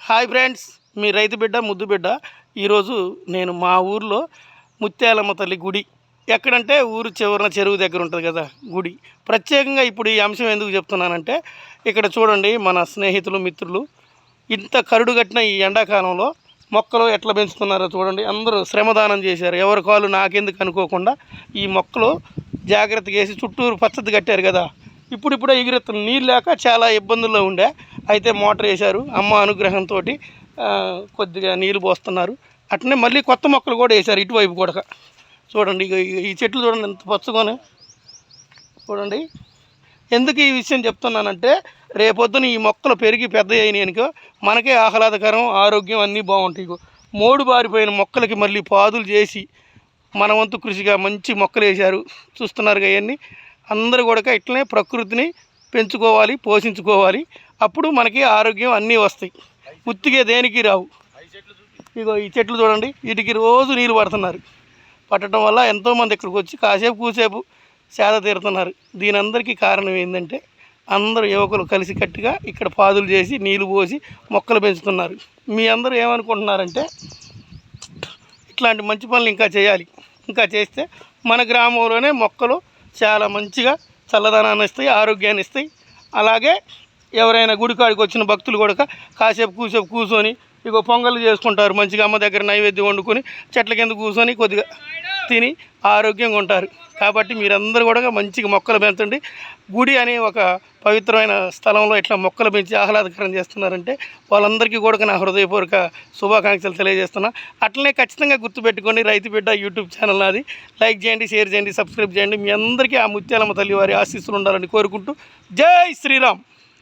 Hi friends, మీ రైతు బిడ్డ ముద్దు బిడ్డ. ఈరోజు నేను మా ఊర్లో ముత్యాలమ్మ తల్లి గుడి ఎక్కడంటే ఊరు చివరన చెరువు దగ్గర ఉంటుంది కదా గుడి. ప్రత్యేకంగా ఇప్పుడు ఈ అంశం ఎందుకు చెప్తున్నానంటే, ఇక్కడ చూడండి మన స్నేహితులు మిత్రులు ఇంత కరుడు కట్టిన ఈ ఎండాకాలంలో మొక్కలు ఎట్లా పెంచుతున్నారో చూడండి. అందరూ శ్రమదానం చేశారు. ఎవరి కాళ్ళు నాకెందుకు అనుకోకుండా ఈ మొక్కలు జాగ్రత్తగా వేసి చుట్టూరు పచ్చది కట్టారు కదా. ఇప్పుడిప్పుడే ఎగురెత్తున్న నీళ్ళు లేక చాలా ఇబ్బందుల్లో ఉండే. అయితే మోటార్ వేశారు, అమ్మ అనుగ్రహంతో కొద్దిగా నీళ్ళు పోస్తున్నారు. అట్నే మళ్ళీ కొత్త మొక్కలు కూడా వేశారు ఇటువైపు కూడా. చూడండి ఈ చెట్లు చూడండి ఎంత పచ్చగానే చూడండి. ఎందుకు ఈ విషయం చెప్తున్నానంటే, రేపొద్దున ఈ మొక్కలు పెరిగి పెద్ద అయినాయనుకో మనకే ఆహ్లాదకరం, ఆరోగ్యం అన్నీ బాగుంటాయి. మోడు బారిపోయిన మొక్కలకి మళ్ళీ పాదులు చేసి మన వంతు కృషిగా మంచి మొక్కలు వేశారు. చూస్తున్నారుగా ఇవన్నీ. అందరూ కూడా ఇట్లనే ప్రకృతిని పెంచుకోవాలి, పోషించుకోవాలి. అప్పుడు మనకి ఆరోగ్యం అన్నీ వస్తాయి. ఉత్తిగే దేనికి రావు. ఇగో ఈ చెట్లు చూడండి, వీటికి రోజు నీళ్ళు పడుతున్నారు. పట్టడం వల్ల ఎంతోమంది ఇక్కడికి వచ్చి కాసేపు కూసేపు సేద తీరుతున్నారు. దీని అందరికీ కారణం ఏంటంటే, అందరూ యువకులు కలిసికట్టుగా ఇక్కడ పాదులు చేసి నీళ్ళు పోసి మొక్కలు పెంచుతున్నారు. మీ అందరూ ఏమనుకుంటున్నారంటే, ఇట్లాంటి మంచి పనులు ఇంకా చేయాలి. ఇంకా చేస్తే మన గ్రామంలోనే మొక్కలు చాలా మంచిగా చల్లదనాన్ని ఇస్తాయి, ఆరోగ్యాన్ని ఇస్తాయి. అలాగే ఎవరైనా గుడికాడికి వచ్చిన భక్తులు కూడా కాసేపు కూర్చొని ఇగో పొంగలు చేసుకుంటారు. మంచిగా అమ్మ దగ్గర నైవేద్యం వండుకొని చెట్ల కింద కూర్చొని కొద్దిగా తిని ఆరోగ్యంగా ఉంటారు. కాబట్టి మీరందరూ కూడా మంచిగా మొక్కలు పెంచండి. గుడి అనే ఒక పవిత్రమైన స్థలంలో ఇట్లా మొక్కలు పెంచి ఆహ్లాదకరం చేస్తున్నారంటే వాళ్ళందరికీ కూడా నా హృదయపూర్వక శుభాకాంక్షలు తెలియజేస్తున్నా. అట్లనే ఖచ్చితంగా గుర్తుపెట్టుకోండి, రైతు బిడ్డ యూట్యూబ్ ఛానల్ నాది. లైక్ చేయండి, షేర్ చేయండి, సబ్స్క్రైబ్ చేయండి. మీ అందరికీ ఆ ముత్యాలమ్మ తల్లి వారి ఆశీస్సులు ఉండాలని కోరుకుంటూ జై శ్రీరామ్.